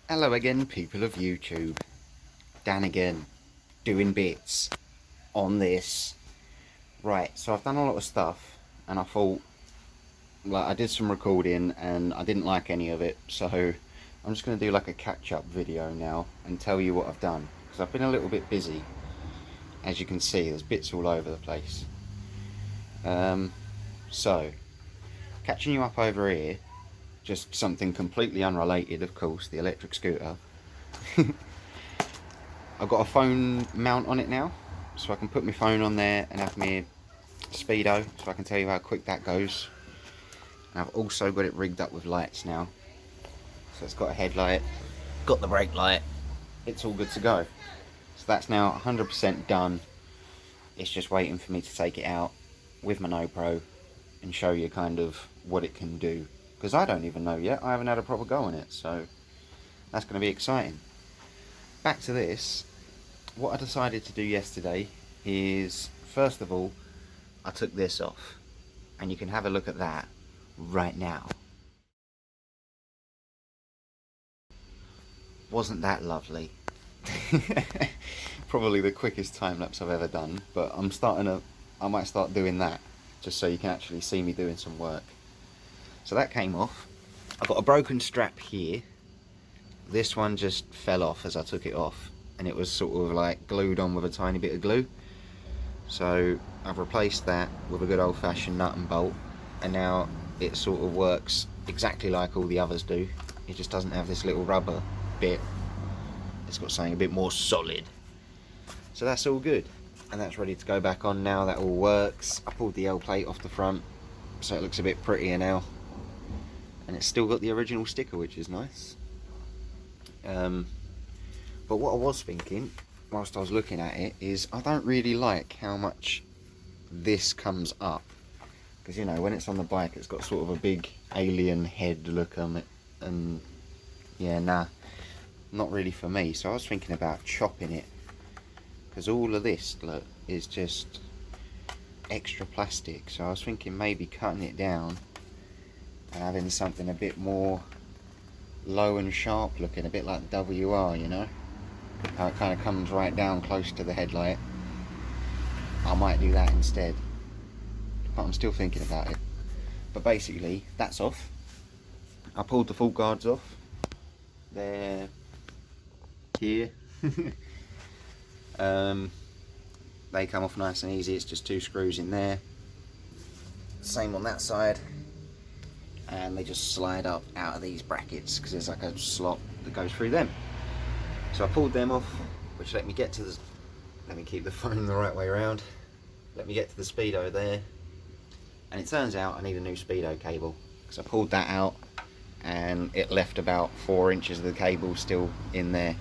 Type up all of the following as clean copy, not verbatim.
Hello again, people of YouTube. Dan again, doing bits on this. Right, so I've done a lot of stuff, and I thought, like, I did some recording, and I didn't like any of it, so I'm just going to do like a catch-up video now, and tell you what I've done, because I've been a little bit busy. As you can see, there's bits all over the place. So, catching you up over here, just something completely unrelated, of course, the electric scooter. I've got a phone mount on it now, so I can put my phone on there and have my speedo, so I can tell you how quick that goes. And I've also got it rigged up with lights now, so it's got a headlight, got the brake light, it's all good to go. So that's now 100% done. It's just waiting for me to take it out with my GoPro and show you kind of what it can do, because I don't even know yet. I haven't had a proper go on it, so that's going to be exciting. Back to this. What I decided to do yesterday is, first of all, I took this off, and you can have a look at that right now. Wasn't that lovely? Probably the quickest time lapse I've ever done, but I might start doing that just so you can actually see me doing some work. So that came off. I've got a broken strap here. This one just fell off as I took it off, and it was sort of like glued on with a tiny bit of glue. So I've replaced that with a good old-fashioned nut and bolt, and now it sort of works exactly like all the others do. It just doesn't have this little rubber bit. It's got something a bit more solid. So that's all good, and that's ready to go back on now. That all works. I pulled the L plate off the front, so it looks a bit prettier now, and it's still got the original sticker, which is nice. But what I was thinking whilst I was looking at it is, I don't really like how much this comes up, because, you know, when it's on the bike it's got sort of a big alien head look on it, and yeah, nah, not really for me. So I was thinking about chopping it, because all of this, look, is just extra plastic. So I was thinking maybe cutting it down and having something a bit more low and sharp looking, a bit like WR, you know, how it kind of comes right down close to the headlight. I might do that instead, but I'm still thinking about it. But basically, that's off. I pulled the full guards off. They're here. They come off nice and easy. It's just 2 screws in there. Same on that side. And they just slide up out of these brackets, because there's like a slot that goes through them. So I pulled them off, which let me get to the, let me keep the phone the right way around, let me get to the speedo there. And it turns out I need a new speedo cable, because I pulled that out and it left about 4 inches of the cable still in there,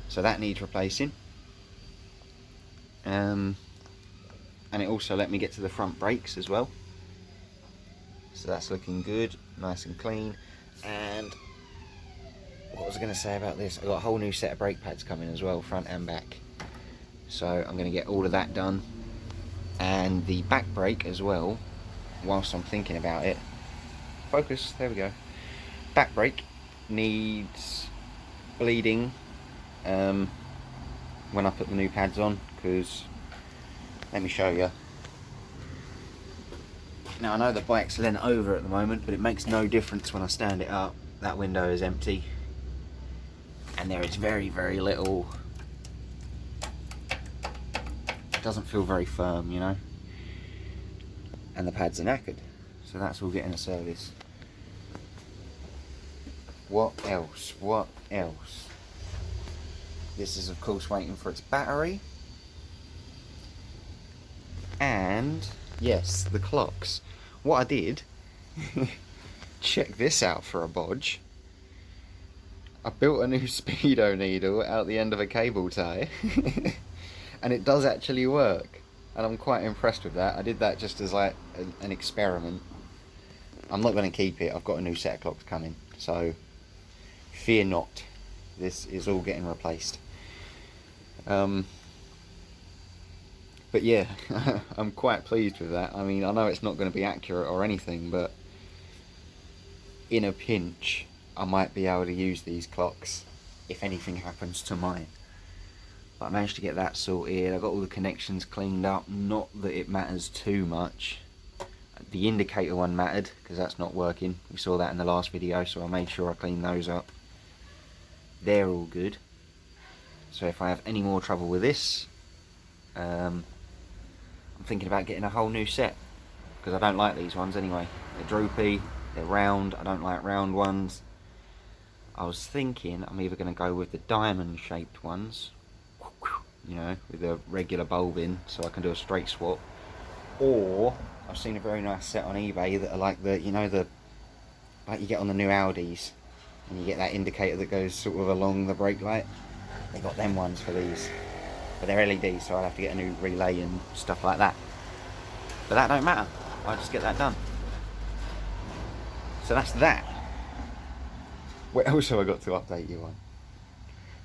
so that needs replacing. And it also let me get to the front brakes as well, so that's looking good, nice and clean. And what was I going to say about this? I've got a whole new set of brake pads coming as well, front and back, so I'm going to get all of that done. And the back brake as well, whilst I'm thinking about it. Focus, there we go. Back brake needs bleeding when I put the new pads on, because, let me show you. Now I know the bike's leant over at the moment, but it makes no difference when I stand it up. That window is empty, and there is very, very little, it doesn't feel very firm, you know, and the pads are knackered, so that's all getting a service. What else? What else? This is of course waiting for its battery, and yes, the clocks. What I did, check this out for a bodge. I built a new speedo needle out the end of a cable tie, and it does actually work, and I'm quite impressed with that. I did that just as like an experiment. I'm not going to keep it. I've got a new set of clocks coming, so fear not, this is all getting replaced. But yeah, I'm quite pleased with that. I mean, I know it's not going to be accurate or anything, but in a pinch, I might be able to use these clocks if anything happens to mine. But I managed to get that sorted. I got all the connections cleaned up. Not that it matters too much. The indicator one mattered because that's not working. We saw that in the last video, so I made sure I cleaned those up. They're all good. So if I have any more trouble with this, I'm thinking about getting a whole new set, because I don't like these ones anyway. They're droopy, they're round, I don't like round ones. I was thinking I'm either going to go with the diamond shaped ones, you know, with a regular bulb in, so I can do a straight swap, or I've seen a very nice set on eBay that are like the, you know, the, like you get on the new Audis, and you get that indicator that goes sort of along the brake light. They got them ones for these, but they're LED, so I'll have to get a new relay and stuff like that. But that don't matter, I'll just get that done. So that's that. What else have I got to update you on?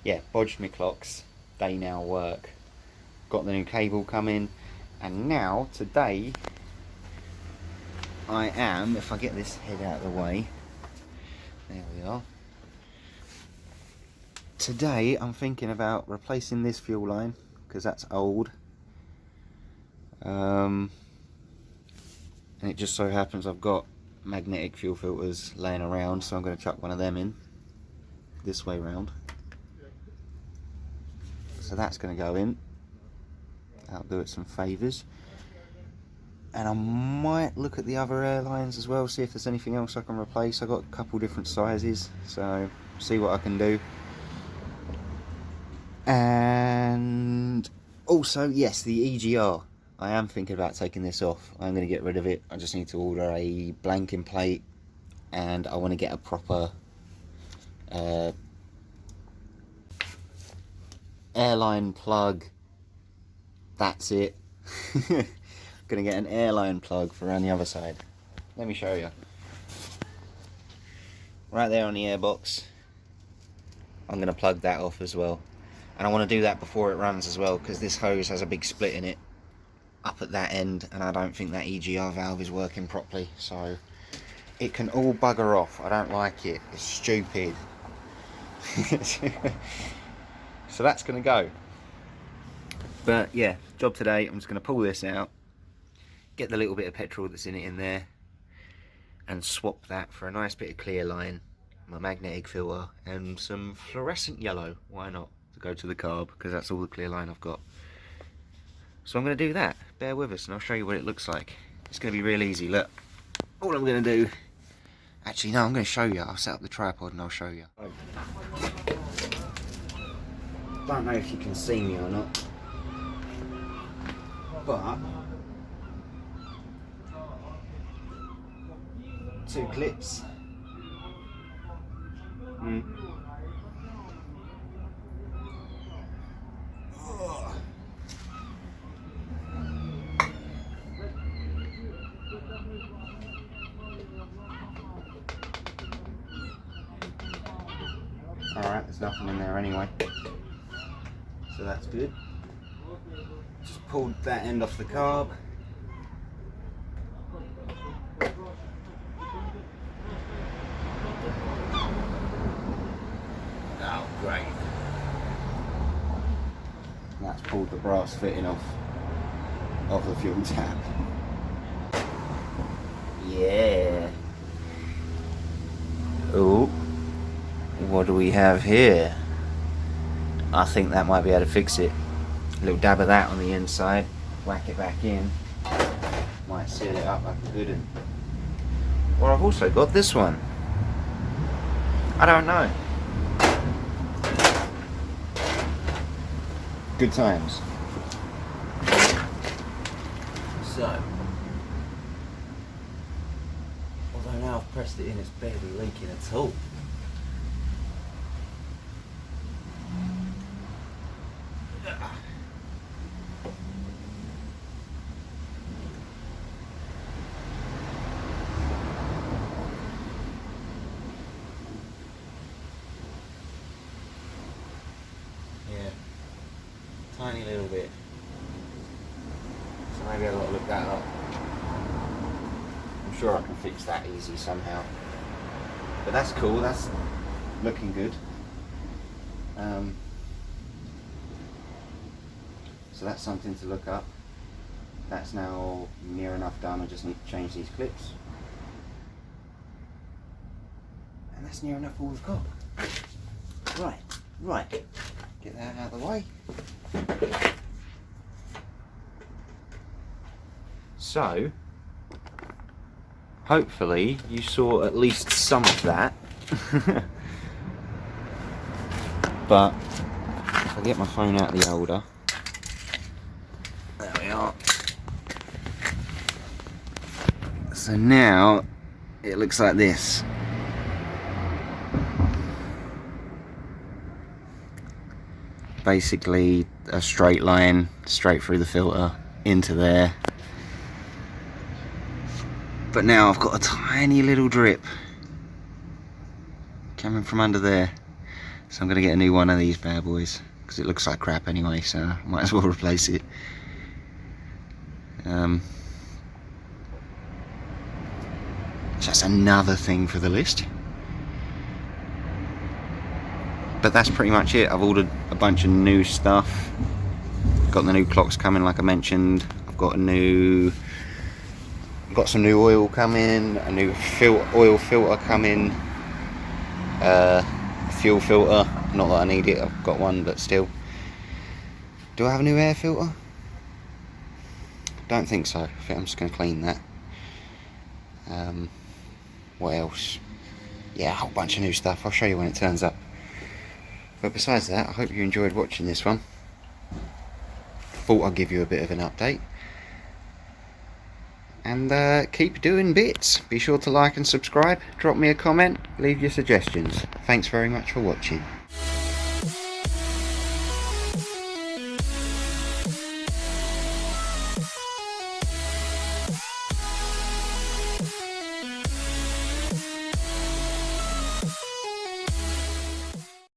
Yeah, bodged my clocks, they now work. Got the new cable coming, and now today I am, if I get this head out of the way, there we are. Today I'm thinking about replacing this fuel line because that's old, and it just so happens I've got magnetic fuel filters laying around, so I'm going to chuck one of them in this way round. So that's going to go in. That'll do it some favours. And I might look at the other airlines as well, see if there's anything else I can replace. I've got a couple different sizes, so see what I can do. And also, yes, the EGR. I am thinking about taking this off. I'm going to get rid of it. I just need to order a blanking plate, and I want to get a proper airline plug. That's it. Gonna get an airline plug for around the other side. Let me show you. Right there on the airbox. I'm gonna plug that off as well. And I want to do that before it runs as well, because this hose has a big split in it up at that end, and I don't think that EGR valve is working properly, so it can all bugger off. I don't like it. It's stupid. So that's gonna go. But yeah, job today, I'm just gonna pull this out, get the little bit of petrol that's in it in there, and swap that for a nice bit of clear line, my magnetic filter, and some fluorescent yellow. Why not? To go to the carb, because that's all the clear line I've got. So I'm going to do that. Bear with us and I'll show you what it looks like. It's going to be real easy. Look, all I'm going to do, actually no, I'm going to show you. I'll set up the tripod and I'll show you. Don't know if you can see me or not, but two clips. Alright, there's nothing in there anyway, so that's good. Just pulled that end off the carb. Oh, great. That's pulled the brass fitting off the fuel tap. Yeah. Oh. What do we have here? I think that might be able to fix it. A little dab of that on the inside, whack it back in. Might seal it up like a good one. Or I've also got this one. I don't know. Good times. So, although now I've pressed it in, it's barely leaking at all. Yeah, tiny little bit. So maybe I've got to look that up. I'm sure I can fix that easy somehow. But that's cool, that's looking good. So that's something to look up. That's now near enough done, I just need to change these clips. And that's near enough all we've got. Right, get that out of the way. So, hopefully you saw at least some of that. But if I get my phone out of the holder, there we are. So now it looks like this. Basically a straight line straight through the filter into there. But now I've got a tiny little drip coming from under there. So I'm going to get a new one of these bad boys, because it looks like crap anyway, so I might as well replace it. Just another thing for the list. But that's pretty much it. I've ordered a bunch of new stuff. Got the new clocks coming, like I mentioned. I've got some new oil coming, a new oil filter coming, fuel filter. Not that I need it, I've got one, but still. Do I have a new air filter? Don't think so. I think I'm just going to clean that. What else? Yeah, a whole bunch of new stuff. I'll show you when it turns up. But besides that, I hope you enjoyed watching this one. Thought I'd give you a bit of an update. And keep doing bits. Be sure to like and subscribe. Drop me a comment. Leave your suggestions. Thanks very much for watching.